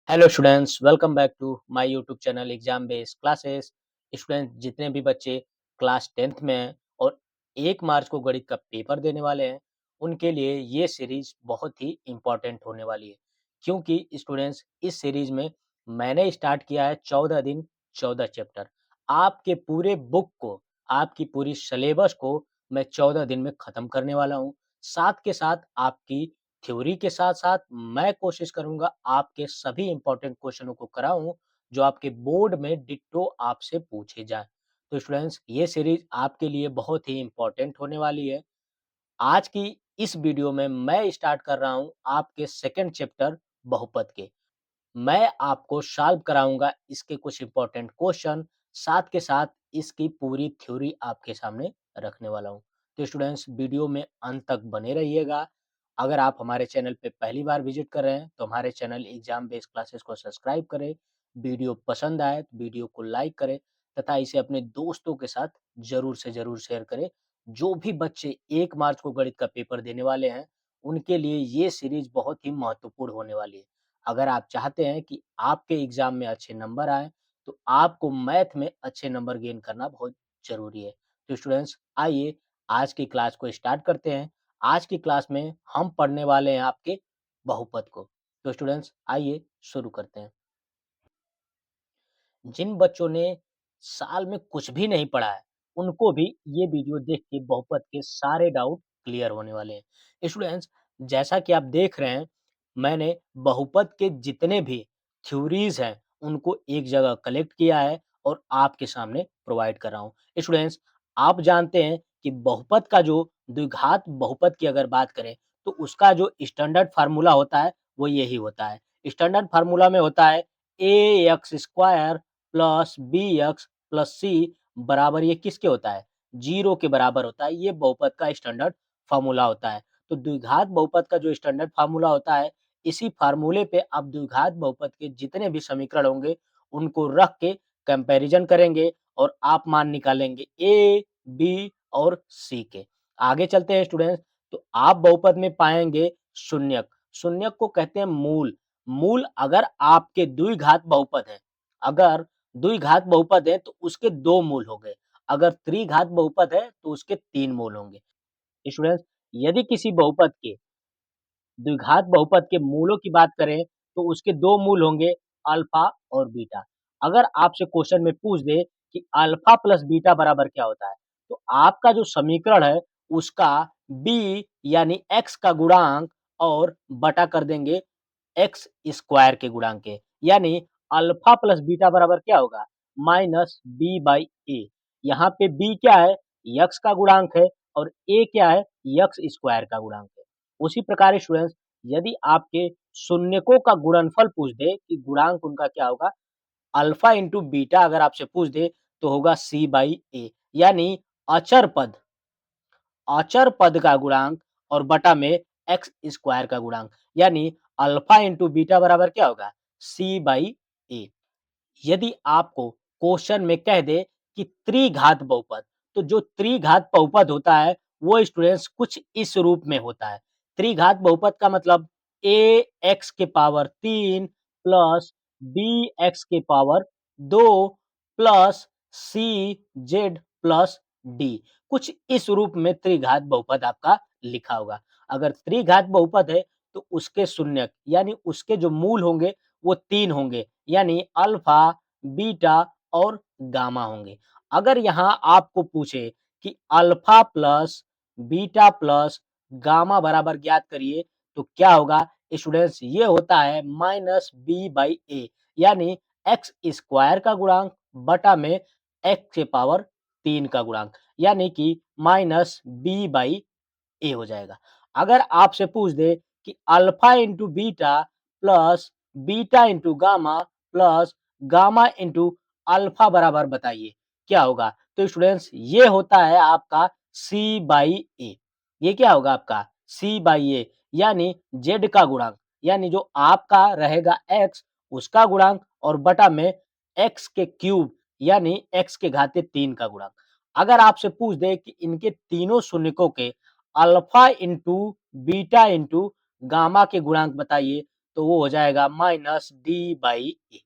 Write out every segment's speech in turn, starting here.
Hello students, welcome back to my YouTube channel exam based classes. Student जितने भी बच्चे class 10th में हैं और 1 मार्च को गणित का पेपर देने वाले हैं, उनके लिए ये सीरीज बहुत ही इम्पोर्टेंट होने वाली है। क्योंकि स्टूडेंट्स इस सीरीज में मैंने स्टार्ट किया है 14 दिन 14 चैप्टर। आपके पूरे बुक को, आपकी पूरी सिलेबस को मैं 14 दिन में ख़त्म करने वाला हूँ। साथ के साथ आपकी थ्योरी के साथ-साथ मैं कोशिश करूँगा आपके सभी इम्पोर्टेंट क्वेश्चनों को कराऊँ, जो आपके बोर्ड में डिट्टो आपसे पूछे जाएँ। तो स्टूडेंट्स ये सीरीज़ आपके लिए बहुत ही इम्पोर्टेंट होने वाली है। आज की इस वीडियो में मैं स्टार्ट कर रहा हूँ आपके सेकंड चैप्टर बहुपद के। मैं आपको सॉल्व कराऊँगा इसके कुछ इम्पोर्टेंट क्वेश्चन, साथ के साथ इसकी पूरी थ्योरी आपके सामने रखने वाला हूँ। तो स्टूडेंट्स वीडियो में अंत तक बने रहिएगा। अगर आप हमारे चैनल पे पहली बार विज़िट कर रहे हैं, तो हमारे चैनल एग्ज़ाम बेस्ड क्लासेस को सब्सक्राइब करें। वीडियो पसंद आए तो वीडियो को लाइक करें तथा इसे अपने दोस्तों के साथ ज़रूर से ज़रूर शेयर करें। जो भी बच्चे 1 मार्च को गणित का पेपर देने वाले हैं, उनके लिए ये सीरीज़ बहुत ही महत्वपूर्ण होने वाली है। अगर आप चाहते हैं कि आपके एग्ज़ाम में अच्छे नंबर आएँ, तो आपको मैथ में अच्छे नंबर गेन करना बहुत ज़रूरी है। तो स्टूडेंट्स आइए आज की क्लास को स्टार्ट करते हैं। आज की क्लास में हम पढ़ने वाले हैं आपके बहुपद को। तो स्टूडेंट्स आइए शुरू करते हैं। जिन बच्चों ने साल में कुछ भी नहीं पढ़ा है, उनको भी ये वीडियो देख के बहुपद के सारे डाउट क्लियर होने वाले हैं। स्टूडेंट्स जैसा कि आप देख रहे हैं, मैंने बहुपद के जितने भी थ्योरीज़ हैं, उनको एक जगह कलेक्ट किया है और आपके सामने प्रोवाइड कर रहा हूँ। स्टूडेंट्स आप जानते हैं कि बहुपद का जो द्विघात बहुपद की अगर बात करें, तो उसका जो स्टैंडर्ड फ़ॉर्मूला होता है, वो यही होता है। स्टैंडर्ड फ़ॉर्मूला में होता है ax square plus B x plus c बराबर ये किसके होता है? 0 के बराबर होता है। ये बहुपद का स्टैंडर्ड फ़ॉर्मूला होता है। तो द्विघात बहुपद का जो स्टैंडर्ड फ़ॉर्मूला होता है, इसी फ़ॉर्मूले पे आप द्विघात बहुपद के जितने भी समीकरण होंगे, उनको रख के कंपैरिज़न करेंगे और आप मान निकालेंगे ए, बी और सी के। आगे चलते हैं स्टूडेंट्स, तो आप बहुपद में पाएँगे शून्यक। शून्यक को कहते हैं मूल। मूल अगर आपके द्विघात बहुपद है, अगर द्विघात बहुपद है तो उसके 2 मूल हो गए। अगर त्रिघात बहुपद है तो उसके 3 मूल होंगे। स्टूडेंट्स यदि किसी बहुपद के द्विघात बहुपद के मूलों की बात करें तो उसके 2 मूल होंगे अल्फा और बीटा। अगर आपसे क्वेश्चन में पूछ दे कि अल्फा प्लस बीटा बराबर क्या होता है? तो आपका जो समीकरण है उसका b यानी x का गुणांक और बटा कर देंगे एक्स स्क्वायर के गुणांक के। यानी अल्फा प्लस बीटा बराबर क्या होगा? माइनस बी बाई ए। यहाँ पे बी क्या है? यक्स का गुणांक है और ए क्या है? यक्स स्क्वायर का गुणांक है। उसी प्रकार स्टूडेंट्स यदि आपके शून्यकों का गुणनफल पूछ दे कि गुणांक उनका क्या होगा, अल्फा इंटू बीटा अगर आपसे पूछ दे तो होगा सी बाई ए। यानी अचर पद अचर पद का गुणांक और बटा में एक्स स्क्वायर का गुणांक। यानी अल्फा इंटू बीटा बराबर क्या होगा? सी बाई ए। यदि आपको क्वेश्चन में कह दे कि त्रिघात बहुपद, तो जो त्रिघात बहुपद होता है वो स्टूडेंट्स कुछ इस रूप में होता है। त्रिघात बहुपद का मतलब ए एक्स के पावर 3 प्लस बी एक्स के power 2 plus C Z plus D. कुछ इस रूप में त्रिघात बहुपद आपका लिखा होगा। अगर त्रिघात बहुपद है तो उसके शून्यक यानी उसके जो मूल होंगे वो 3 होंगे। यानी अल्फा, बीटा और गामा होंगे। अगर यहाँ आपको पूछे कि alpha plus beta plus gamma बराबर ज्ञात करिए तो क्या होगा? स्टूडेंट्स ये होता है माइनस बी बाई ए। यानी एक्स स्क्वायर का गुणांक बटा में एक्स के पावर 3 का गुणांक। यानी कि माइनस बी बाई ए हो जाएगा। अगर आपसे पूछ दे कि alpha into beta plus beta into gamma plus gamma into alpha बराबर बताइए क्या होगा? तो स्टूडेंट्स ये होता है आपका सी बाई ए। ये क्या होगा आपका? सी बाई ए। यानी जेड का गुणांक, यानी जो आपका रहेगा एक्स उसका गुणांक और बटा में एक्स के क्यूब यानी एक्स के घाते 3 का गुणांक। अगर आपसे पूछ दे कि इनके तीनों शून्यकों के alpha into beta into gamma के गुणांक बताइए तो वो हो जाएगा माइनस डी बाई ए।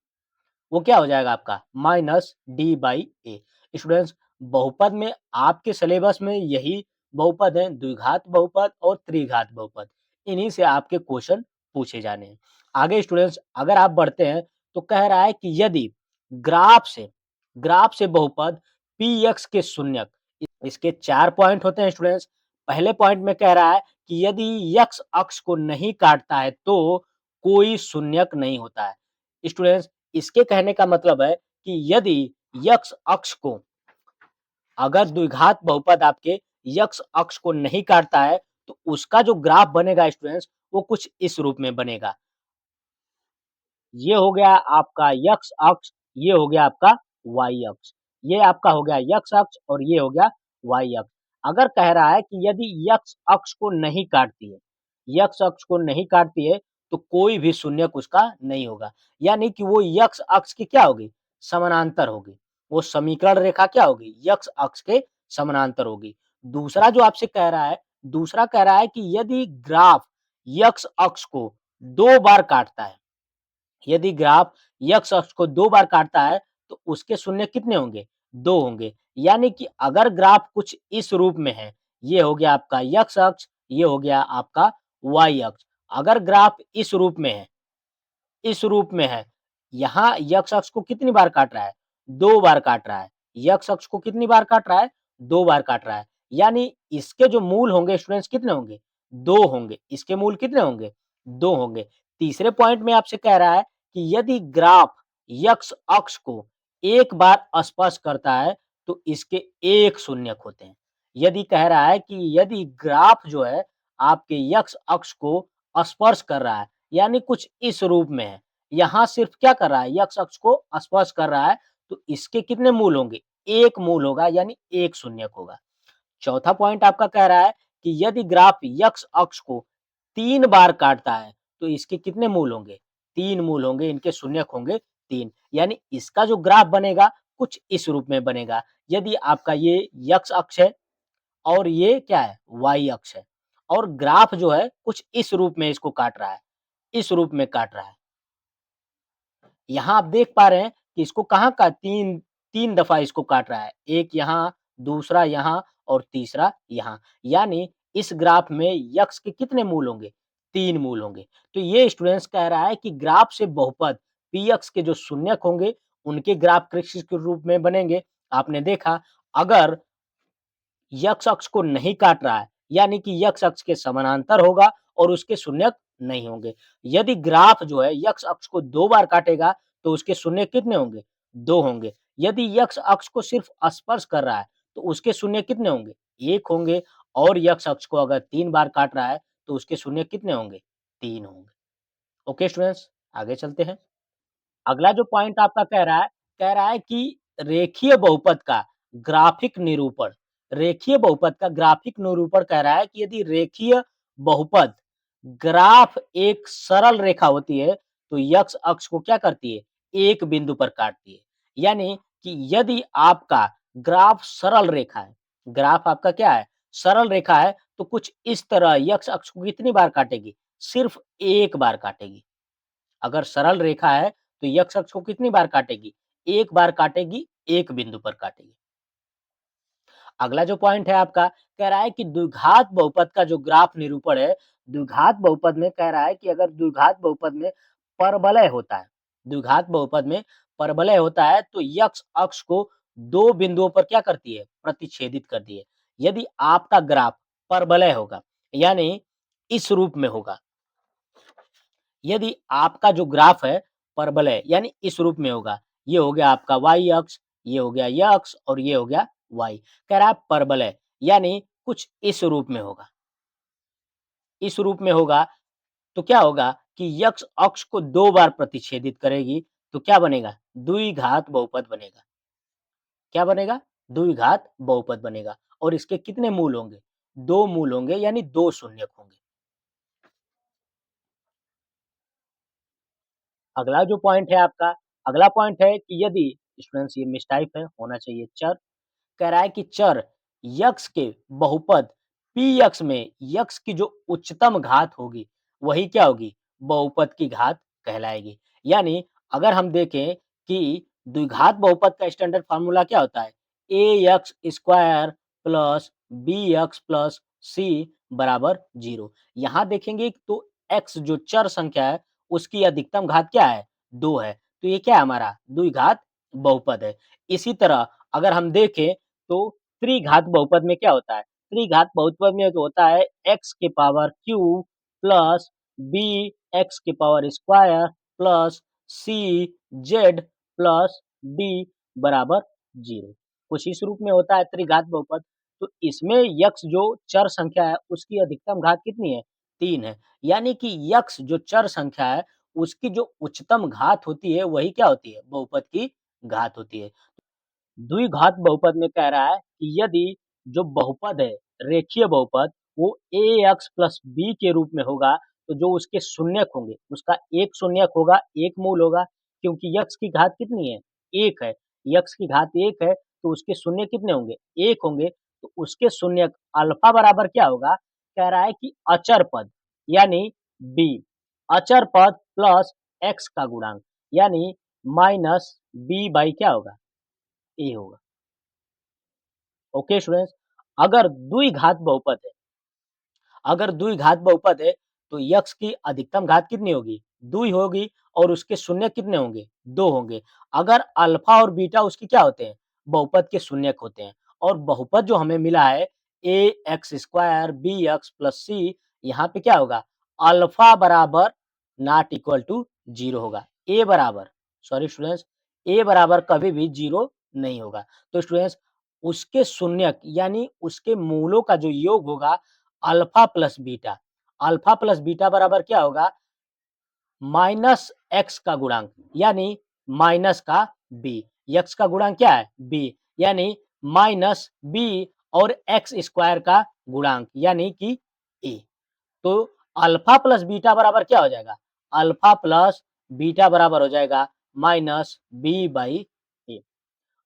वो क्या हो जाएगा आपका minus d by A. Students, बहुपद में आपके सिलेबस में यही बहुपद है, द्विघात बहुपद और त्रिघात बहुपद। इन्हीं से आपके क्वेश्चन पूछे जाने हैं। आगे स्टूडेंट्स अगर आप बढ़ते हैं तो कह रहा है कि यदि ग्राफ से बहुपद पी एक्स के शून्यक, इसके 4 पॉइंट होते हैं स्टूडेंट्स। पहले पॉइंट में कह रहा है कि यदि यक्स अक्ष को नहीं काटता है तो कोई शून्यक नहीं होता है। स्टूडेंट्स, इसके कहने का मतलब है कि यदि यक्स अक्ष को, अगर द्विघात बहुपद आपके यक्स अक्ष को नहीं काटता है तो उसका जो ग्राफ बनेगा स्टूडेंट्स वो कुछ इस रूप में बनेगा। ये हो गया आपका यक्स अक्ष, ये हो गया आपका वाई अक्ष। ये आपका हो गया यक्स अक्ष और ये हो गया वाई अक्ष। अगर कह रहा है कि यदि यक्स अक्ष को नहीं काटती है, यक्स अक्ष को नहीं काटती है तो कोई भी शून्यक उसका नहीं होगा। यानी कि वो यक्स अक्ष की क्या होगी? समानांतर होगी। वो समीकरण रेखा क्या होगी? यक्स अक्ष के समानांतर होगी। दूसरा जो आपसे कह रहा है, दूसरा कह रहा है कि यदि ग्राफ यक्स अक्ष को 2 बार काटता है, यदि ग्राफ यक्स अक्ष को 2 बार काटता है तो उसके शून्य कितने होंगे? 2 होंगे। यानी कि अगर ग्राफ कुछ इस रूप में है, ये हो गया आपका यक्स अक्ष, ये हो गया आपका वाई अक्ष। अगर ग्राफ इस रूप में है, इस रूप में है, यहाँ यक्स अक्ष को कितनी बार काट रहा है? 2 बार काट रहा है। यक्स अक्ष को कितनी बार काट रहा है? 2 बार काट रहा है। यानी इसके जो मूल होंगे स्टूडेंट्स कितने होंगे? 2 होंगे। इसके मूल कितने होंगे? 2 होंगे। तीसरे पॉइंट में आपसे कह रहा है कि यदि ग्राफ यक्स अक्ष को 1 बार स्पर्श करता है तो इसके 1 शून्यक होते हैं। यदि कह रहा है कि यदि ग्राफ जो है आपके यक्स अक्ष को स्पर्श कर रहा है, यानी कुछ इस रूप में है, यहाँ सिर्फ क्या कर रहा है? यक्स अक्ष को स्पर्श कर रहा है, तो इसके कितने मूल होंगे? 1 मूल होगा यानी 1 शून्यक होगा। चौथा पॉइंट आपका कह रहा है कि यदि ग्राफ यक्स अक्ष को 3 बार काटता है, तो इसके कितने मूल होंगे? 3 मूल होंगे, इनके शून्यक होंगे 3। यानी इसका जो ग्राफ बनेगा कुछ इस रूप में बनेगा। यदि आपका ये यक्स अक्ष है और ये क्या है? वाई अक्ष है और ग्राफ जो है कुछ इस रूप में इसको काट रहा है, इस रूप में काट रहा है। यहाँ आप देख पा रहे हैं कि इसको कहाँ का 3 दफ़ा इसको काट रहा है। एक यहाँ, दूसरा यहाँ और तीसरा यहाँ। यानी इस ग्राफ में यक्स के कितने मूल होंगे? 3 मूल होंगे। तो ये स्टूडेंट्स कह रहा है कि ग्राफ से बहुपद पी एक्स के जो शून्यक होंगे, उनके ग्राफ कृषि के रूप में बनेंगे। आपने देखा अगर यक्स अक्ष को नहीं काट रहा है, यानी कि यक्स अक्ष के समानांतर होगा और उसके शून्यक नहीं होंगे। यदि ग्राफ जो है यक्स अक्ष को 2 बार काटेगा, तो उसके शून्य कितने होंगे? 2 होंगे। यदि यक्स अक्ष को सिर्फ स्पर्श कर रहा है, तो उसके शून्य कितने होंगे? 1 होंगे और यक्स अक्ष को अगर 3 बार काट रहा है, तो उसके शून्य कितने होंगे? 3 होंगे। ओके स्टूडेंट्स, आगे चलते हैं। अगला जो पॉइंट आपका कह रहा है कि रेखीय बहुपद का ग्राफिक निरूपण, रेखीय बहुपद का ग्राफिक निरूपण कह रहा है कि यदि रेखीय बहुपद ग्राफ एक सरल रेखा होती है तो यक्स अक्ष को क्या करती है? एक बिंदु पर काटती है। यानी कि यदि आपका ग्राफ सरल रेखा है, ग्राफ आपका क्या है? सरल रेखा है तो कुछ इस तरह यक्स अक्ष को कितनी बार काटेगी? सिर्फ एक बार काटेगी। अगर सरल रेखा है तो यक्ष अक्ष को कितनी बार काटेगी? एक बार काटेगी, एक बिंदु पर काटेगी। अगला जो पॉइंट है आपका कह रहा है कि द्विघात बहुपद का जो ग्राफ निरूपण है, द्विघात बहुपद में कह रहा है कि अगर द्विघात बहुपद में परवलय होता है, द्विघात बहुपद में परवलय होता है तो यक्ष अक्ष को 2 बिंदुओं पर क्या करती है? प्रतिच्छेदित करती है। यदि आपका ग्राफ परवलय होगा, यानी इस रूप में होगा, यदि आपका जो ग्राफ है परवलय यानी इस रूप में होगा, ये हो गया आपका वाई अक्ष, ये हो गया y अक्ष और ये हो गया वाई। कह रहा है परवलय यानी कुछ इस रूप में होगा, इस रूप में होगा तो क्या होगा कि यक्ष अक्ष को 2 बार प्रतिच्छेदित करेगी तो क्या बनेगा? द्विघात बहुपद बनेगा। क्या बनेगा? द्विघात बहुपद बनेगा और इसके कितने मूल होंगे? 2 मूल होंगे यानी 2 शून्यक होंगे। अगला जो पॉइंट है आपका, अगला पॉइंट है कि यदि स्टूडेंट्स ये मिसटाइप है, होना चाहिए चर। कह रहा है कि चर यक्स के बहुपद पी यक्स में यक्स की जो उच्चतम घात होगी, वही क्या होगी? बहुपद की घात कहलाएगी। यानी अगर हम देखें कि द्विघात बहुपद का स्टैंडर्ड फ़ॉर्मूला क्या होता है? ax square plus bx plus c बराबर 0। यहाँ देखेंगे तो x जो चर संख्या है, उसकी अधिकतम घात क्या है? 2 है। तो ये क्या है हमारा? द्विघात बहुपद है। इसी तरह अगर हम देखें तो त्रिघात बहुपद में क्या होता है? त्रिघात बहुपद में जो होता है x की power cube plus B X की power square plus C Z plus D बराबर 0। कुछ इस रूप में होता है त्रिघात बहुपद। तो इसमें यक्स जो चर संख्या है उसकी अधिकतम घात कितनी है? 3 है। यानी कि यक्स जो चर संख्या है उसकी जो उच्चतम घात होती है वही क्या होती है? बहुपद की घात होती है। द्विघात बहुपद में कह रहा है कि यदि जो बहुपद है, रेखीय बहुपद, वो ax प्लस b के रूप में होगा, तो जो उसके शून्यक होंगे, उसका एक शून्यक होगा, एक मूल होगा, क्योंकि x की घात कितनी है? 1 है। x की घात 1 है, तो उसके शून्य कितने होंगे? 1 होंगे, तो उसके शून्यक अल्फा बराबर क्या होगा? कह रहा है कि अचर पद, यानी b, अचर पद प्लस x का गुणांक, यानी माइनस b बाई क्या होगा? a होगा। ओके स्टूडेंट्स, अगर द्विघात बहुपद है, अगर द्विघात बहुपद है तो यक्स की अधिकतम घात कितनी होगी? 2 ही होगी और उसके शून्य कितने होंगे? 2 होंगे। अगर अल्फा और बीटा उसके क्या होते हैं? बहुपद के शून्यक होते हैं। और बहुपद जो हमें मिला है a x square b x plus c, यहाँ पे क्या होगा? अल्फा बराबर नॉट इक्वल टू 0 होगा। ए बराबर, सॉरी स्टूडेंट्स, ए बराबर कभी भी 0 नहीं होगा। तो स्टूडेंट्स, उसके शून्यक यानी उसके मूलों का जो योग होगा alpha plus beta, alpha plus beta बराबर क्या होगा? माइनस एक्स का गुणांक, यानी माइनस का बी। एक्स का गुणांक क्या है? बी, यानी माइनस बी और एक्स स्क्वायर का गुणांक, यानी कि ए। तो अल्फा प्लस बीटा बराबर क्या हो जाएगा? अल्फा प्लस बीटा बराबर हो जाएगा माइनस बी बाई ए।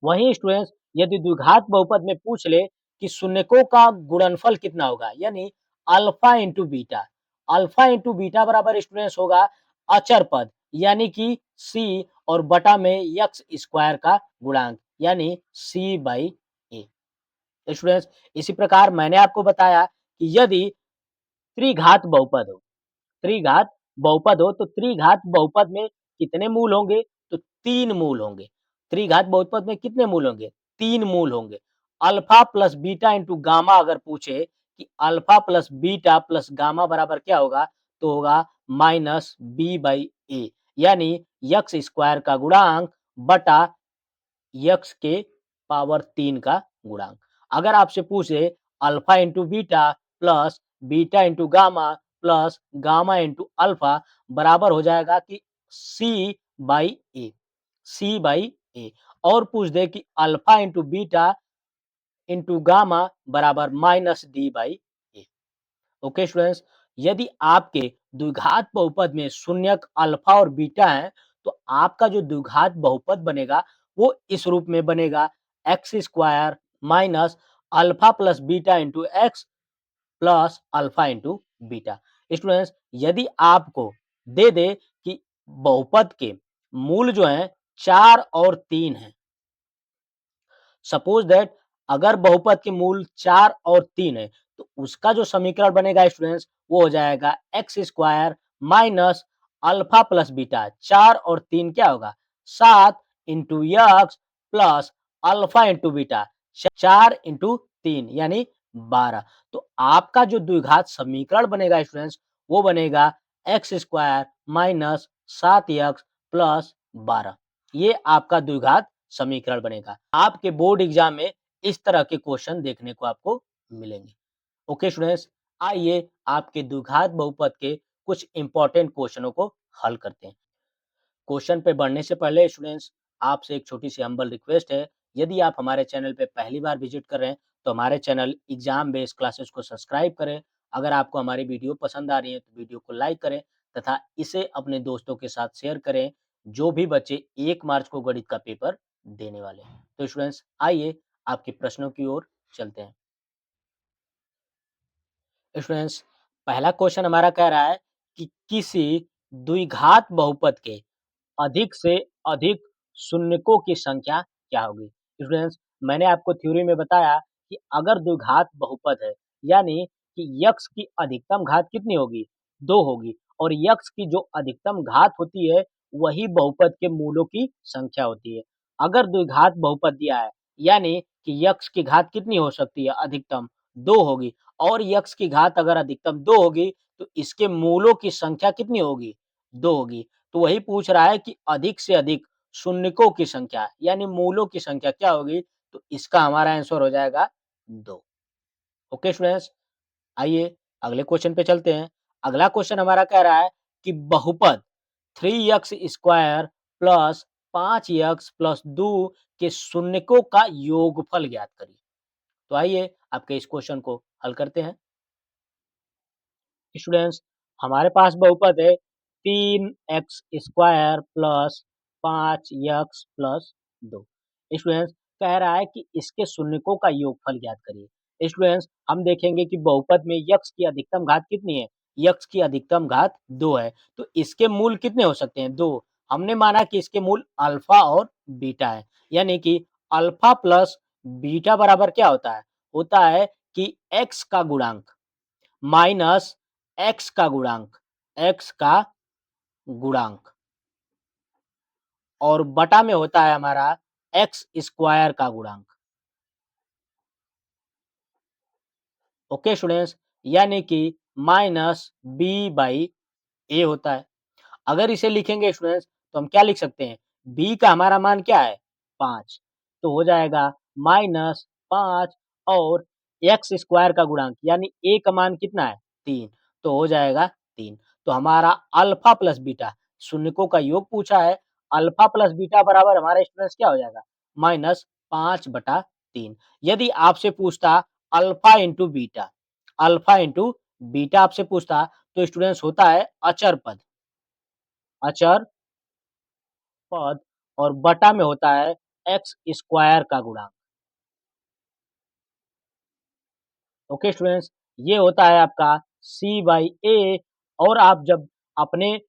वहीं स्टूडेंट्स, यदि द्विघात बहुपद में पूछ ले कि शून्यकों का गुणनफल कितना होगा, यानी alpha into beta, alpha into beta बराबर स्टूडेंट्स होगा अचर पद, यानी कि सी और बटा में यक्स स्क्वायर का गुणांक, यानी सी बाई ए। स्टूडेंट्स, इसी प्रकार मैंने आपको बताया कि यदि त्रिघात बहुपद हो, त्रिघात बहुपद हो तो त्रिघात बहुपद में कितने मूल होंगे? तो 3 मूल होंगे। त्रिघात बहुपद में कितने मूल होंगे? 3 मूल होंगे। Alpha plus beta into gamma अगर पूछे कि alpha plus beta plus gamma बराबर क्या होगा? तो होगा माइनस बी बाई ए, यानी यक्स स्क्वायर का गुणांक बटा यक्स के पावर 3 का गुणांक। अगर आपसे पूछे alpha into beta plus beta into gamma plus gamma into alpha बराबर हो जाएगा कि सी बाई ए, सी बाई ए। और पूछ दे कि alpha into beta into gamma बराबर minus d by a. Okay students, यदि आपके द्विघात बहुपद में शून्यक अल्फा और बीटा है, तो आपका जो द्विघात बहुपद बनेगा वो इस रूप में बनेगा x square minus alpha plus beta into x plus alpha into beta. Students, यदि आपको दे दे कि बहुपद के मूल जो है 4 और 3 है, सपोज दैट अगर बहुपद के मूल 4 और 3 है, तो उसका जो समीकरण बनेगा स्टूडेंट्स वो हो जाएगा x square minus alpha plus beta, 4 और 3 क्या होगा? 7 into x plus alpha into beta, 4 into 3 यानी 12। तो आपका जो द्विघात समीकरण बनेगा स्टूडेंट्स वो बनेगा x square minus 7 x plus 12। ये आपका द्विघात समीकरण बनेगा। आपके बोर्ड एग्जाम में इस तरह के क्वेश्चन देखने को आपको मिलेंगे। ओके स्टूडेंट्स, आइए आपके द्विघात बहुपद के कुछ इंपॉर्टेंट क्वेश्चनों को हल करते हैं। क्वेश्चन पे बढ़ने से पहले स्टूडेंट्स, आपसे एक छोटी सी हम्बल रिक्वेस्ट है, यदि आप हमारे चैनल पे पहली बार विजिट कर रहे हैं तो हमारे चैनल एग्जाम बेस्ड क्लासेस को सब्सक्राइब करें। अगर आपको हमारी वीडियो पसंद आ रही है तो वीडियो को लाइक करें तथा इसे अपने दोस्तों के साथ शेयर करें जो भी बच्चे 1 मार्च को गणित का पेपर देने वाले हैं। तो स्टूडेंट्स, आइए आपके प्रश्नों की ओर चलते हैं। स्टूडेंट्स, पहला क्वेश्चन हमारा कह रहा है कि किसी द्विघात बहुपद के अधिक से अधिक शून्यकों की संख्या क्या होगी? स्टूडेंट्स, मैंने आपको थ्योरी में बताया कि अगर द्विघात बहुपद है, यानी कि यक्स की अधिकतम घात कितनी होगी? 2 होगी और यक्स की जो अधिकतम घात होती है, वही बहुपद के मूलों की संख्या होती है। अगर द्विघात बहुपद दिया है, यानी कि यक्स की घात कितनी हो सकती है? अधिकतम 2 होगी और यक्स की घात अगर अधिकतम 2 होगी, तो इसके मूलों की संख्या कितनी होगी? 2 होगी। तो वही पूछ रहा है कि अधिक से अधिक शून्यकों की संख्या यानी मूलों की संख्या क्या होगी? तो इसका हमारा आंसर हो जाएगा 2। ओके स्टूडेंट्स, आइए अगले क्वेश्चन पे चलते हैं। अगला क्वेश्चन हमारा कह रहा है कि बहुपद 3x square plus 5x plus 2 के शून्यकों का योगफल ज्ञात करिए। तो आइए आपके इस क्वेश्चन को हल करते हैं। स्टूडेंट्स, हमारे पास बहुपद है 3x square plus 5x plus 2। Students, कह रहा है कि इसके शून्यकों का योगफल ज्ञात करिए। स्टूडेंट्स, हम देखेंगे कि बहुपद में यक्स की अधिकतम घात कितनी है? यक्स की अधिकतम घात 2 है, तो इसके मूल कितने हो सकते हैं? 2। हमने माना कि इसके मूल अल्फा और बीटा है, यानी कि अल्फा प्लस बीटा बराबर क्या होता है? होता है कि x का गुणांक माइनस एक्स का गुणांक, एक्स का गुणांक और बटा में होता है हमारा एक्स स्क्वायर का गुणांक। ओके स्टूडेंट्स, यानी कि माइनस बी बाई ए होता है। अगर इसे लिखेंगे स्टूडेंट्स तो हम क्या लिख सकते हैं? b का हमारा मान क्या है? 5। तो हो जाएगा माइनस 5 और एक्स स्क्वायर का गुणांक यानी a का मान कितना है? 3। तो हो जाएगा 3। तो हमारा अल्फा प्लस बीटा शून्यकों का योग पूछा है। अल्फा प्लस बीटा बराबर हमारा स्टूडेंट्स क्या हो जाएगा? माइनस 5/3। यदि आपसे पूछता alpha into beta, alpha into beta आपसे पूछता तो स्टूडेंट्स होता है अचर पद, अचर पद और बटा में होता है एक्स स्क्वायर का गुणांक। ओके स्टूडेंट्स, ये होता है आपका सी बाई ए और आप जब अपने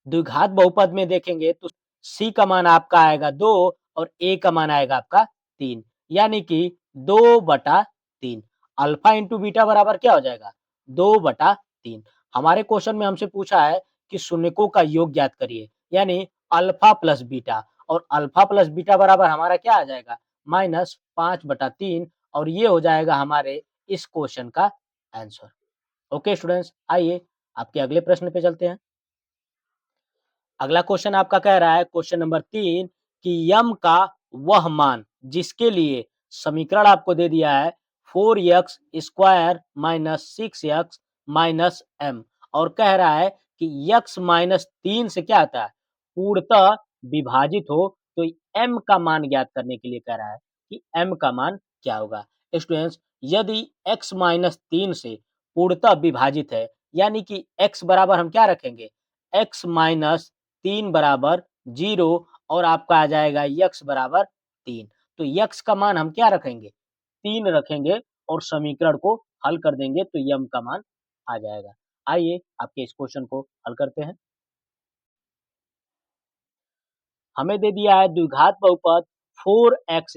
द्विघात बहुपद में देखेंगे तो सी का मान आपका आएगा 2 और ए का मान आएगा आपका 3, यानी कि 2/3। अल्फा इंटू बीटा बराबर क्या हो जाएगा? 2/3। हमारे क्वेश्चन में हमसे पूछा है कि शून्यकों का योग ज्ञात करिए, यानी अल्फा प्लस बीटा और अल्फा प्लस बीटा बराबर हमारा क्या आ जाएगा? -5/3 और ये हो जाएगा हमारे इस क्वेश्चन का आंसर। ओके स्टूडेंट्स, आइए आपके अगले प्रश्न पे चलते हैं। अगला क्वेश्चन आपका कह रहा है क्वेश्चन नंबर 3 कि यम का वह मान जिसके लिए समीकरण आपको दे दिया है 4x square minus 6x minus M और कह रहा है कि x माइनस 3 से क्या आता है? पूर्णतः विभाजित हो, तो m का मान ज्ञात करने के लिए कह रहा है कि m का मान क्या होगा? स्टूडेंट्स, यदि x माइनस 3 से पूर्णतः विभाजित है, यानी कि x बराबर हम क्या रखेंगे? x माइनस 3 बराबर 0 और आपका आ जाएगा यक्स बराबर 3। तो यक्स का मान हम क्या रखेंगे? 3 रखेंगे और समीकरण को हल कर देंगे तो यम का मान आ जाएगा। आइए आपके इस क्वेश्चन को हल करते हैं। हमें दे दिया है द्विघात बहुपद 4x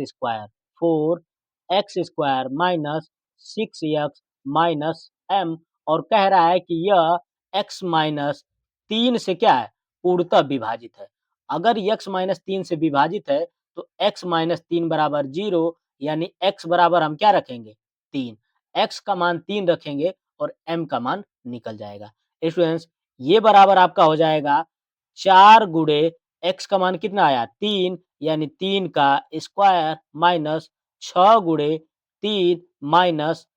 square minus 6x minus m और कह रहा है कि यह x माइनस 3 से क्या है? पूर्णतः विभाजित है। अगर x माइनस 3 से विभाजित है तो x माइनस 3 बराबर 0 यानी x बराबर हम क्या रखेंगे? 3। x का मान 3 रखेंगे और m का मान निकल जाएगा। स्टूडेंट्स, ये बराबर आपका हो जाएगा 4 गुणे x का मान कितना आया? 3 यानी 3 का स्क्वायर माइनस 6 गुणे 3 माइनस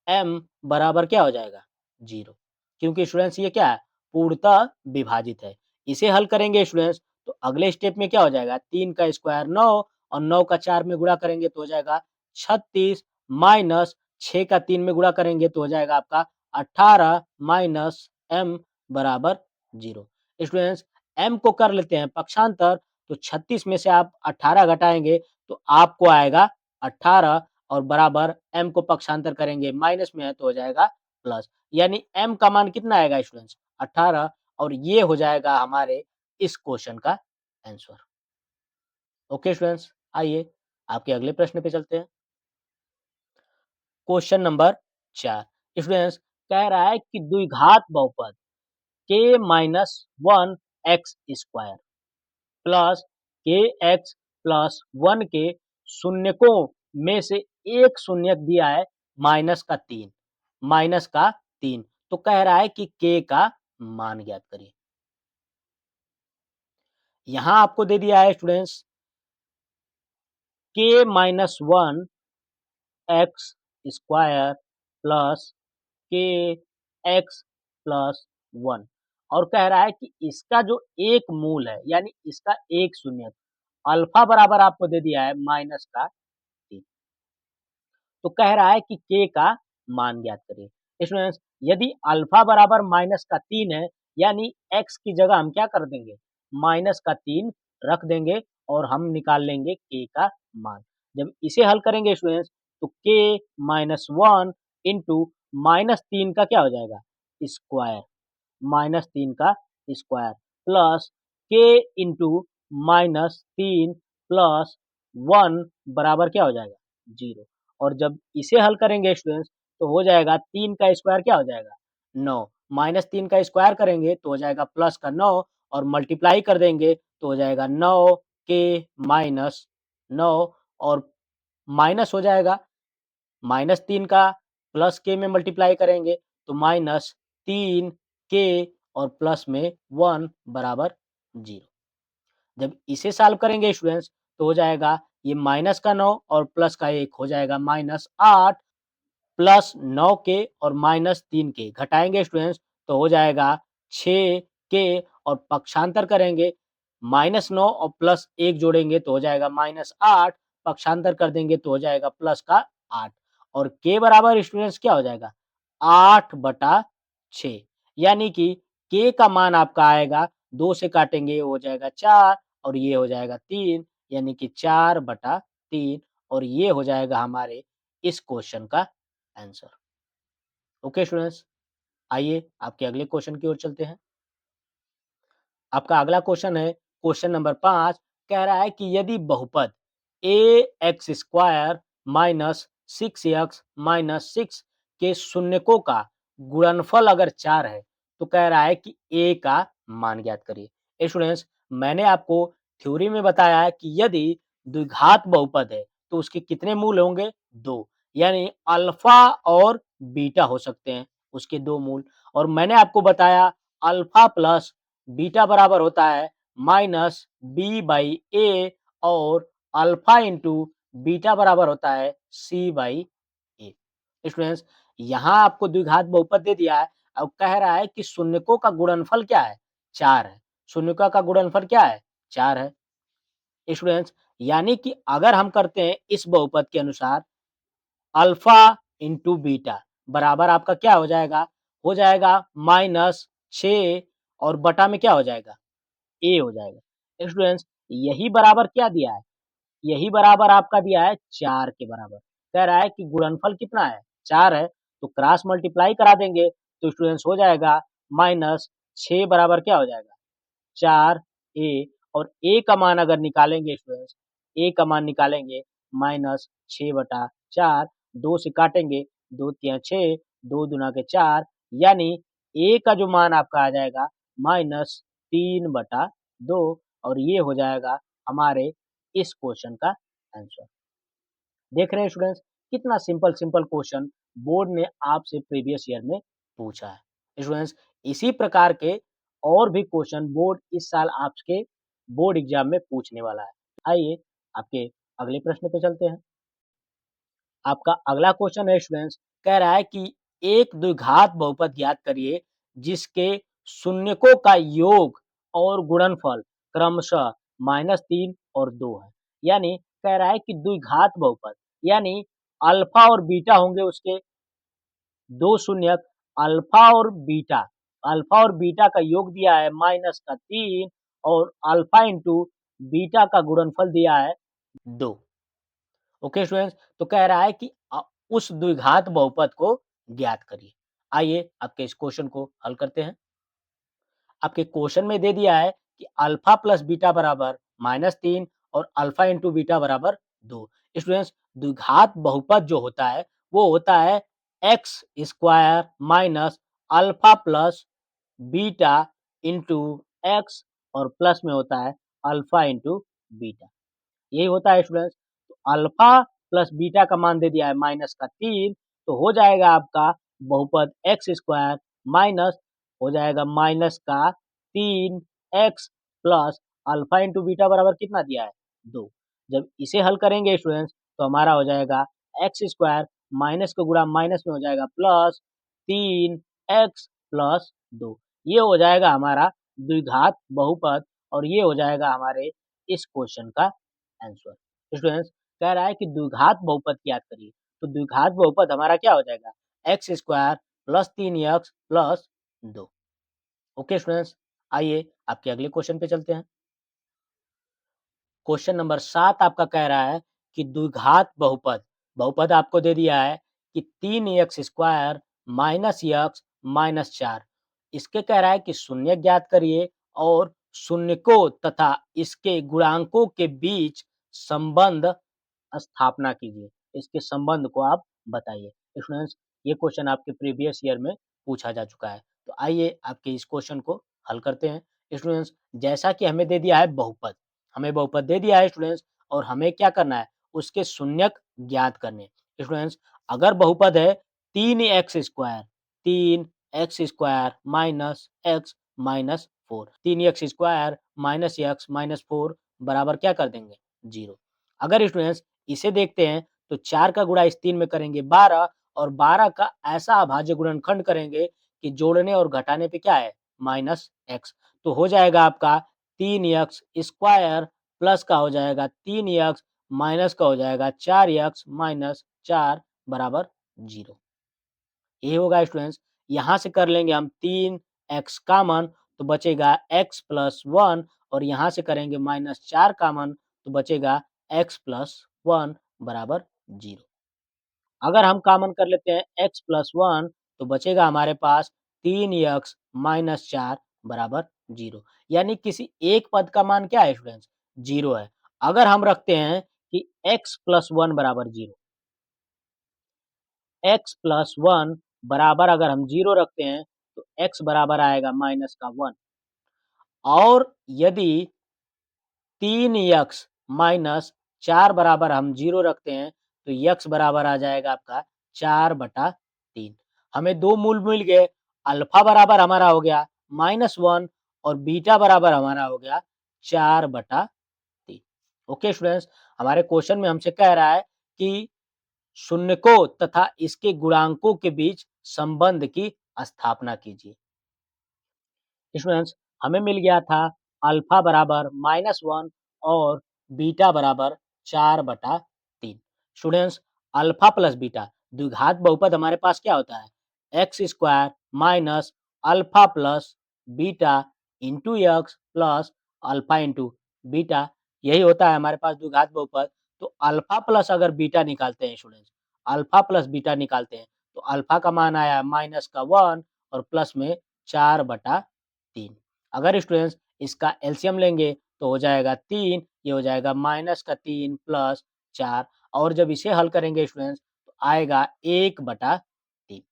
m बराबर क्या हो जाएगा? 0। क्योंकि स्टूडेंट्स ये क्या है? पूर्णतः विभाजित है। इसे हल करेंगे स्टूडेंट्स तो अगले स्टेप में क्या हो जाएगा? 3 का स्क्वायर 9 और 9 का 4 में गुणा करेंगे तो हो जाएगा 36 माइनस 6 का 3 में गुणा करेंगे तो हो जाएगा आपका 18 माइनस m बराबर 0। स्टूडेंट्स, m को कर लेते हैं पक्षांतर तो 36 में से आप 18 घटाएँगे तो आपको आएगा 18 और बराबर m को पक्षांतर करेंगे माइनस में है तो हो जाएगा प्लस। यानी m का मान कितना आएगा स्टूडेंट्स? 18 और ये हो जाएगा हमारे इस क्वेश्चन का आंसर। ओके स्टूडेंट्स, आइए आपके अगले प्रश्न पे चलते हैं। क्वेश्चन नंबर 4 स्टूडेंट्स कह रहा है कि द्विघात बहुपद k minus one x square plus के एक्स प्लस वन के शून्यकों में से एक शून्यक दिया है माइनस का 3 तो कह रहा है कि k का मान ज्ञात करिए। यहां आपको दे दिया है students k minus one x square plus के एक्स प्लस वन और कह रहा है कि इसका जो एक मूल है यानी इसका एक शून्य अल्फा बराबर आपको दे दिया है माइनस का 3 तो कह रहा है कि के का मान ज्ञात करिए। स्टूडेंट्स यदि अल्फा बराबर माइनस का 3 है यानी एक्स की जगह हम क्या कर देंगे माइनस का 3 रख देंगे और हम निकाल लेंगे के का मान। जब इसे हल करेंगे स्टूडेंट्स तो के माइनस वन इंटू -3 का क्या हो जाएगा स्क्वायर -3 का स्क्वायर प्लस के इंटू -3 प्लस वन बराबर क्या हो जाएगा 0 और जब इसे हल करेंगे स्टूडेंट्स तो हो जाएगा 3 का स्क्वायर क्या हो जाएगा 9 -3 का स्क्वायर करेंगे तो हो जाएगा प्लस का 9 और मल्टीप्लाई कर देंगे तो हो जाएगा 9 के माइनस 9 और माइनस हो जाएगा -3 का प्लस के में मल्टीप्लाई करेंगे तो -3 के और प्लस में 1 बराबर 0। जब इसे सॉल्व करेंगे स्टूडेंट्स तो हो जाएगा ये -9 और प्लस का 1 हो जाएगा -8 प्लस 9 के और -3 के घटाएंगे स्टूडेंट्स तो हो जाएगा 6 के और पक्षांतर करेंगे -9 और प्लस 1 जोड़ेंगे तो हो जाएगा -8 पक्षांतर कर देंगे तो हो जाएगा प्लस का 8 और के बराबर स्टूडेंट्स क्या हो जाएगा 8/6 यानी कि के का मान आपका आएगा 2 से काटेंगे हो जाएगा 4 और ये हो जाएगा 3 यानी कि 4/3 और ये हो जाएगा हमारे इस क्वेश्चन का आंसर। ओके स्टूडेंट्स, आइए आपके अगले क्वेश्चन की ओर चलते हैं। आपका अगला क्वेश्चन है क्वेश्चन नंबर 5 कह रहा है कि यदि बहुपद a x square minus 6x minus 6 के शून्यकों का गुणनफल अगर 4 है तो कह रहा है कि ए का मान ज्ञात करिए। स्टूडेंट्स मैंने आपको थ्योरी में बताया है कि यदि द्विघात बहुपद है तो उसके कितने मूल होंगे 2 यानी अल्फा और बीटा हो सकते हैं उसके 2 मूल और मैंने आपको बताया अल्फा प्लस बीटा बराबर होता है -b/a और अल्फा इंटू बीटा बराबर होता है c/a। स्टूडेंट्स यहाँ आपको द्विघात बहुपद दे दिया है और कह रहा है कि शून्यकों का गुणनफल क्या है 4 है। शून्यकों का गुणनफल क्या है 4 है। स्टूडेंट्स यानी कि अगर हम करते हैं इस बहुपद के अनुसार अल्फा इंटू बीटा बराबर आपका क्या हो जाएगा -6 और बटा में क्या हो जाएगा ए हो जाएगा। स्टूडेंट्स यही बराबर क्या दिया है यही बराबर आपका दिया है 4 के बराबर कह रहा है कि गुणनफल कितना है 4 है तो क्रॉस मल्टीप्लाई करा देंगे तो स्टूडेंट्स हो जाएगा -6 बराबर क्या हो जाएगा 4 ए और ए का मान अगर निकालेंगे स्टूडेंट्स ए का मान निकालेंगे -6/4 2 से काटेंगे 2 तिया 6 2 दूना के 4 यानी ए का जो मान आपका आ जाएगा -3/2 और ये हो जाएगा हमारे इस क्वेश्चन का आंसर। देख रहे हैं स्टूडेंट्स कितना सिंपल सिंपल क्वेश्चन बोर्ड ने आपसे प्रीवियस ईयर में पूछा है। स्टूडेंट्स इसी प्रकार के और भी क्वेश्चन बोर्ड इस साल आपके बोर्ड एग्जाम में पूछने वाला है। आइए आपके अगले प्रश्न पे चलते हैं। आपका अगला क्वेश्चन है स्टूडेंट्स कह रहा है कि एक द्विघात बहुपद ज्ञात करिए जिसके शून्यकों का योग और गुणनफल क्रमशः -3 और 2 है। यानी कह रहा है कि द्विघात बहुपद यानी अल्फा और बीटा होंगे उसके 2 शून्यक अल्फा और बीटा का योग दिया है -3 और अल्फा इंटू बीटा का गुणनफल दिया है 2। ओके स्टूडेंट्स तो कह रहा है कि उस द्विघात बहुपद को ज्ञात करिए। आइए आपके इस क्वेश्चन को हल करते हैं। आपके क्वेश्चन में दे दिया है कि अल्फा प्लस बीटा बराबर -3 और अल्फा इंटू बीटा बराबर 2। स्टूडेंट्स, द्विघात बहुपद जो होता है वो होता है x square minus alpha plus beta into x और प्लस में होता है अल्फा इंटू बीटा। यही होता है स्टूडेंट्स। तो अल्फा प्लस बीटा का मान दे दिया है -3, तो हो जाएगा आपका बहुपद एक्स स्क्वायर माइनस हो जाएगा -3 x plus alpha into beta बराबर कितना दिया है 2। जब इसे हल करेंगे स्टूडेंट्स तो हमारा हो जाएगा एक्स स्क्वायर माइनस का गुणा माइनस में हो जाएगा प्लस 3 एक्स प्लस 2। ये हो जाएगा हमारा द्विघात बहुपद और ये हो जाएगा हमारे इस क्वेश्चन का आंसर। स्टूडेंट्स, कह रहा है कि द्विघात बहुपद की याद करिए, तो द्विघात बहुपद हमारा क्या हो जाएगा x square plus 3 x plus 2। Okay students, आइए आपके अगले क्वेश्चन पे चलते हैं। क्वेश्चन नंबर 7 आपका कह रहा है कि द्विघात बहुपद बहुपद आपको दे दिया है कि 3 x square minus x minus 4। इसके कह रहा है कि शून्य ज्ञात करिए और शून्यकों तथा इसके गुणांकों के बीच संबंध स्थापना कीजिए। इसके संबंध को आप बताइए। स्टूडेंट्स, ये क्वेश्चन आपके प्रीवियस ईयर में पूछा जा चुका है। तो आइए आपके इस क्वेश्चन को हल करते हैं। स्टूडेंट्स, जैसा कि हमें दे दिया है बहुपद, हमें बहुपद दे दिया है स्टूडेंट्स और हमें क्या करना है उसके शून्यक ज्ञात करने। स्टूडेंट्स, अगर बहुपद है 3 x square, 3 x square minus x minus 4, 3 x square minus x minus 4 बराबर क्या कर देंगे 0। अगर स्टूडेंट्स इसे देखते हैं तो 4 का गुणा इस 3 में करेंगे 12 और 12 का ऐसा अभाज्य गुणनखंड करेंगे कि जोड़ने और घटाने पे क्या है माइनस एक्स। तो हो जाएगा आपका 3 एक्स स्क्वायर प्लस का हो जाएगा 3 एक्स माइनस का हो जाएगा 4 एक्स माइनस 4 बराबर 0। ये होगा स्टूडेंट्स। यहाँ से कर लेंगे हम 3 एक्स कामन तो बचेगा एक्स प्लस 1 और यहाँ से करेंगे -4 कामन तो बचेगा एक्स प्लस 1 बराबर 0। अगर हम कॉमन कर लेते हैं x प्लस 1 तो बचेगा हमारे पास 3 एक्स माइनस 4 बराबर 0। यानी किसी एक पद का मान क्या है स्टूडेंट्स 0 है। अगर हम रखते हैं कि x प्लस 1 बराबर 0, x प्लस 1 बराबर अगर हम 0 रखते हैं तो x बराबर आएगा माइनस का 1 और यदि 3 एक्स माइनस 4 बराबर हम 0 रखते हैं तो x बराबर आ जाएगा आपका 4/3। हमें 2 मूल मिल गए, अल्फा बराबर हमारा हो गया -1 और बीटा बराबर हमारा हो गया 4/3। ओके स्टूडेंट्स, हमारे क्वेश्चन में हमसे कह रहा है कि शून्यकों तथा इसके गुणांकों के बीच संबंध की स्थापना कीजिए। स्टूडेंट्स, हमें मिल गया था अल्फा बराबर -1 और बीटा बराबर 4/3। स्टूडेंट्स, अल्फा प्लस बीटा द्विघात बहुपद हमारे पास क्या होता है x square minus alpha plus beta into x plus alpha into beta. यही होता है हमारे पास द्विघात बहुपद। तो अल्फा प्लस अगर बीटा निकालते हैं स्टूडेंट्स, अल्फा प्लस बीटा निकालते हैं तो अल्फा का मान आया माइनस का 1 और प्लस में 4/3। अगर स्टूडेंट्स इसका एलसीएम लेंगे तो हो जाएगा 3, ये हो जाएगा -3 प्लस 4 और जब इसे हल करेंगे स्टूडेंट्स तो आएगा 1/3।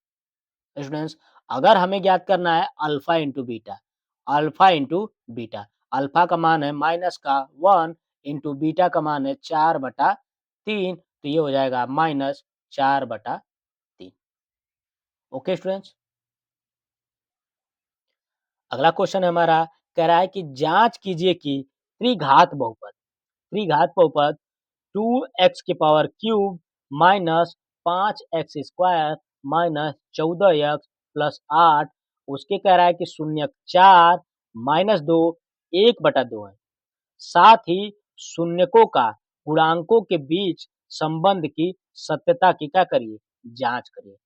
स्टूडेंट्स, अगर हमें ज्ञात करना है alpha into beta, alpha into beta, alpha का मान है माइनस का 1 इंटू बीटा का मान है 4/3 तो ये हो जाएगा -4/3। ओके स्टूडेंट्स, अगला क्वेश्चन हमारा कह रहा है कि जांच कीजिए कि त्रिघात बहुपद 2x की power cube minus 5x square minus 14x plus 8 उसके कह रहा है कि शून्य 4 -2 1/2 है। साथ ही शून्यकों का गुणांकों के बीच संबंध की सत्यता की क्या करिए जांच करिए।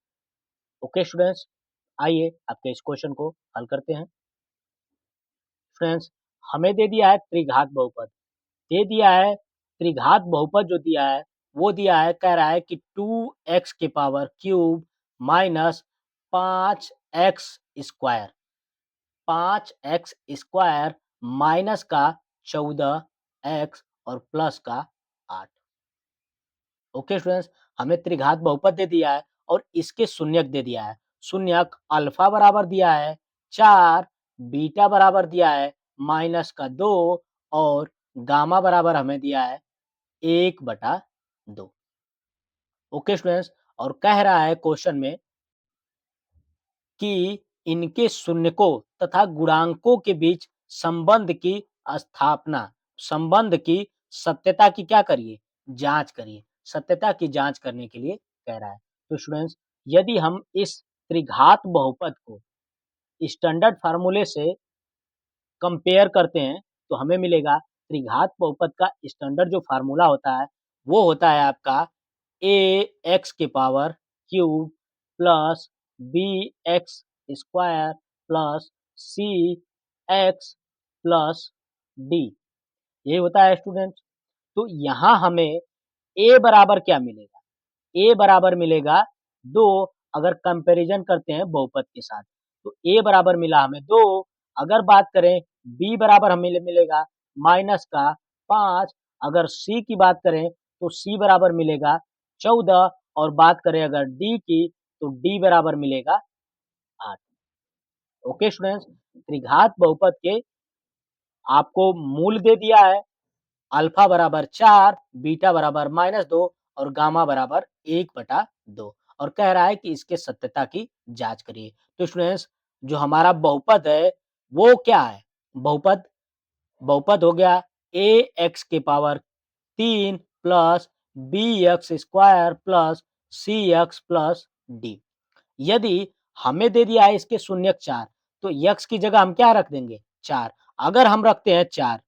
ओके स्टूडेंट्स, आइए आपके इस क्वेश्चन को हल करते हैं। फ्रेंड्स, हमें दे दिया है त्रिघात बहुपद, दे दिया है त्रिघात बहुपद जो दिया है वो दिया है कह रहा है कि 2x की power cube minus 5x square 5x square minus का 14x और प्लस का 8। ओके स्टूडेंट्स, हमें त्रिघात बहुपद दे दिया है और इसके शून्यक दे दिया है। शून्यक अल्फा बराबर दिया है 4, बीटा बराबर दिया है माइनस का 2 और गामा बराबर हमें दिया है 1/2। ओके स्टूडेंट्स, और कह रहा है क्वेश्चन में कि इनके शून्यकों तथा गुणांकों के बीच संबंध की स्थापना, संबंध की सत्यता की क्या करिए? जांच करिए। सत्यता की जांच करने के लिए कह रहा है। तो स्टूडेंट्स, यदि हम इस त्रिघात बहुपद को स्टैंडर्ड फार्मूले से कंपेयर करते हैं, तो हमें मिलेगा त्रिघात बहुपद का स्टैंडर्ड जो फार्मूला होता है, वो होता है आपका ax की power cube plus bx square plus cx plus d। ये होता है स्टूडेंट। तो यहाँ हमें a बराबर क्या मिलेगा? a बराबर मिलेगा 2, अगर कंपैरिजन करते हैं बहुपद के साथ, तो a बराबर मिला हमें 2। अगर बात करें b बराबर हमें मिलेगा माइनस का 5। अगर c की बात करें तो c बराबर मिलेगा 14 और बात करें अगर d की तो d बराबर मिलेगा 8। ओके स्टूडेंट्स, त्रिघात बहुपद के आपको मूल दे दिया है, अल्फा बराबर 4, बीटा बराबर -2 और गामा बराबर 1/2 और कह रहा है कि इसके सत्यता की जांच करिए। तो स्टूडेंट्स, जो हमारा बहुपद है वो क्या है? बहुपद बहुपद हो गया ए एक्स के पावर 3 प्लस B x square plus c x plus d. यदि हमें दे दिया है इसके शून्यक 4, तो यक्स की जगह हम क्या रख देंगे? 4। अगर हम रखते हैं 4,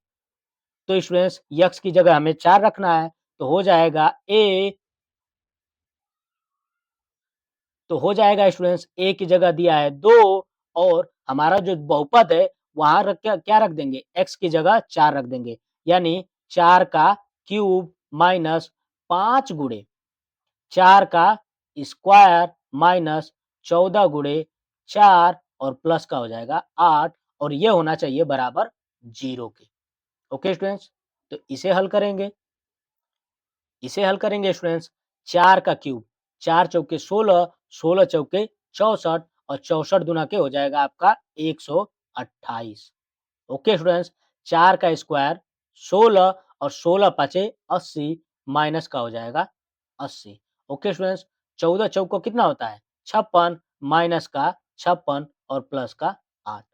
तो स्टूडेंट्स यक्स की जगह हमें 4 रखना है, तो हो जाएगा स्टूडेंट्स ए की जगह दिया है 2 और हमारा जो बहुपद है वहां रख क्या क्या रख देंगे? एक्स की जगह 4 रख देंगे, यानी 4 का क्यूब माइनस 5 गुणे 4 का स्क्वायर माइनस 14 गुणे 4 और प्लस का हो जाएगा 8 और ये होना चाहिए बराबर 0 के। ओके स्टूडेंट्स, तो इसे हल करेंगे स्टूडेंट्स। 4 का क्यूब 4 चौके 16, 16 चौके 64 और 64 दुना के हो जाएगा आपका 128। ओके स्टूडेंट्स, 4 का स्क्वायर 16 और 16 पाँचे 80 माइनस का हो जाएगा 80। ओके स्टूडेंट्स, 14 चौको कितना होता है? 56 माइनस का 56 और प्लस का 8।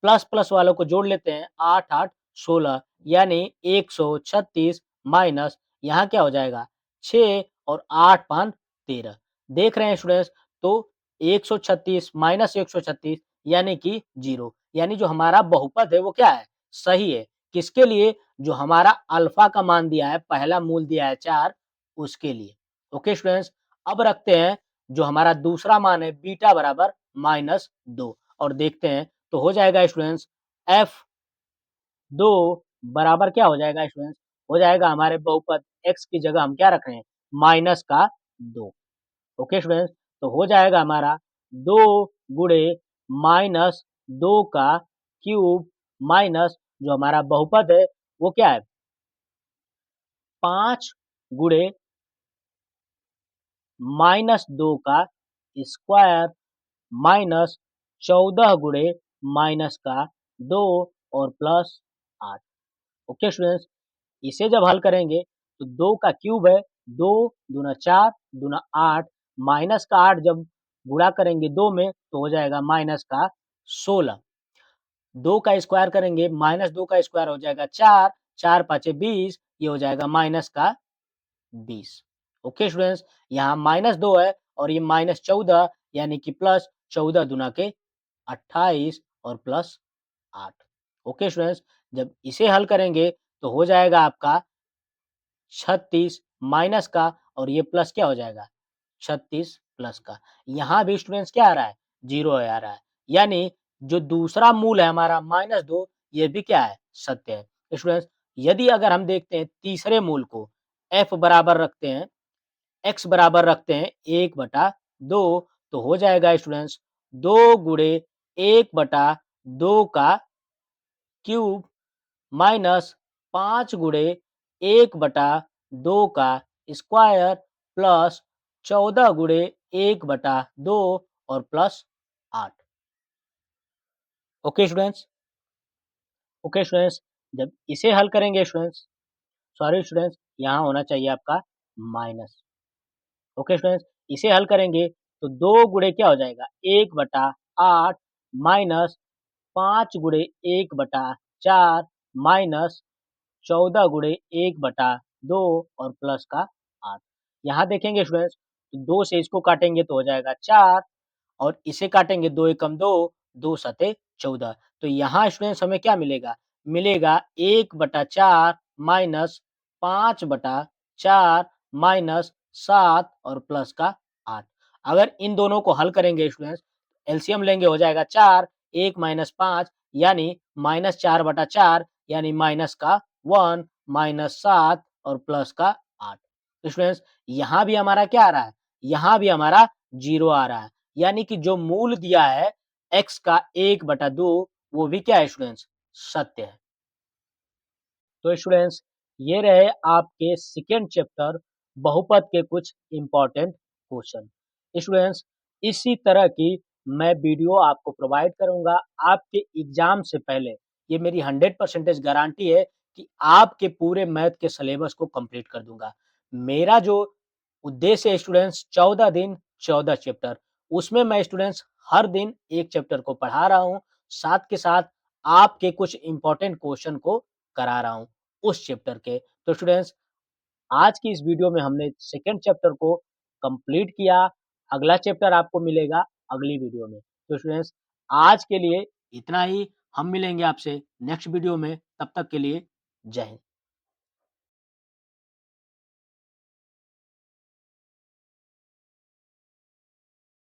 प्लस प्लस वालों को जोड़ लेते हैं, 8 8 16 यानी 136 माइनस यहाँ क्या हो जाएगा 6 और 8 5 13। देख रहे हैं स्टूडेंट्स, तो 136 माइनस 136 यानी कि 0, यानी जो हमारा बहुपद है वो क्या है? सही है। किसके लिए? जो हमारा अल्फा का मान दिया है, पहला मूल दिया है 4, उसके लिए। ओके स्टूडेंट्स, अब रखते हैं जो हमारा दूसरा मान है बीटा बराबर -2 और देखते हैं, तो हो जाएगा स्टूडेंट्स एफ 2 बराबर क्या हो जाएगा स्टूडेंट्स? हो जाएगा हमारे बहुपद x की जगह हम क्या रख रहे हैं? माइनस का 2। ओके स्टूडेंट्स, तो हो जाएगा हमारा 2 गुणे -2 का क्यूब माइनस जो हमारा बहुपद है वो क्या है? 5 गुणे -2 का स्क्वायर माइनस 14 गुणे माइनस का 2 और प्लस 8। ओके स्टूडेंट्स, इसे जब हल करेंगे तो 2 का क्यूब है, 2 दूना 4 दूना 8 माइनस का 8 जब गुणा करेंगे 2 में तो हो जाएगा माइनस का 16। 2 का स्क्वायर करेंगे -2 का स्क्वायर हो जाएगा 4, 4 पाँचे 20, ये हो जाएगा माइनस का 20। ओके स्टूडेंट्स, यहाँ -2 है और ये -14 यानी कि प्लस 14 दूना के 28 और प्लस 8। ओके स्टूडेंट्स, जब इसे हल करेंगे तो हो जाएगा आपका 36 माइनस का और ये प्लस क्या हो जाएगा? 36 प्लस का। यहाँ भी स्टूडेंट्स क्या आ रहा है? 0 आ रहा है। यानी जो दूसरा मूल है हमारा -2 ये भी क्या है? सत्य है। स्टूडेंट्स, यदि अगर हम देखते हैं तीसरे मूल को f बराबर रखते हैं, x बराबर रखते हैं 1/2 तो हो जाएगा स्टूडेंट्स 2 गुणे 1/2 2 का क्यूब माइनस 5 गुणे 1/2 का स्क्वायर प्लस 14 गुणे 1/2 और plus 8। Okay students? Okay students, जब इसे हल करेंगे स्टूडेंट्स, सॉरी स्टूडेंट्स, यहाँ होना चाहिए आपका माइनस। ओके स्टूडेंट्स, इसे हल करेंगे तो 2 गुणे क्या हो जाएगा 1/8 माइनस 5 गुणे 1/4 माइनस 14 गुणे 1/2 और प्लस का 8। यहाँ देखेंगे स्टूडेंट्स, तो 2 से इसको काटेंगे तो हो जाएगा 4 और इसे काटेंगे 2 एकम 2, 2 सते 14। तो यहाँ स्टूडेंट्स हमें क्या मिलेगा? मिलेगा 1/4 माइनस 5/4 माइनस 7 और प्लस का 8। अगर इन दोनों को हल करेंगे स्टूडेंट्स, एलसीएम लेंगे हो जाएगा 4, 1 माइनस 5 यानी माइनस 4/4 यानी माइनस का 1 माइनस 7 और प्लस का 8। तो स्टूडेंट्स यहाँ भी हमारा क्या आ रहा है? यहाँ भी हमारा 0 आ रहा है। यानी कि जो मूल दिया है x का 1/2 वो भी क्या है स्टूडेंट्स? सत्य है। तो स्टूडेंट्स ये रहे आपके सेकेंड चैप्टर बहुपद के कुछ इम्पोर्टेंट क्वेश्चन। स्टूडेंट्स इसी तरह की मैं वीडियो आपको प्रोवाइड करूंगा आपके एग्जाम से पहले। ये मेरी 100% गारंटी है कि आपके पूरे मैथ के सिलेबस को कंप्लीट कर दूंगा। मेरा जो उद्देश्य है स्टूडेंट्स 14 दिन 14 चैप्टर, उसमें मैं स्टूडेंट्स हर दिन एक चैप्टर को पढ़ा रहा हूँ, साथ के साथ आपके कुछ इम्पोर्टेंट क्वेश्चन को करा रहा हूँ उस चैप्टर के। तो स्टूडेंट्स आज की इस वीडियो में हमने सेकंड चैप्टर को कंप्लीट किया। अगला चैप्टर आपको मिलेगा अगली वीडियो में। तो स्टूडेंट्स आज के लिए इतना ही। हम मिलेंगे आपसे नेक्स्ट वीडियो में। तब तक के लिए जय हिंद।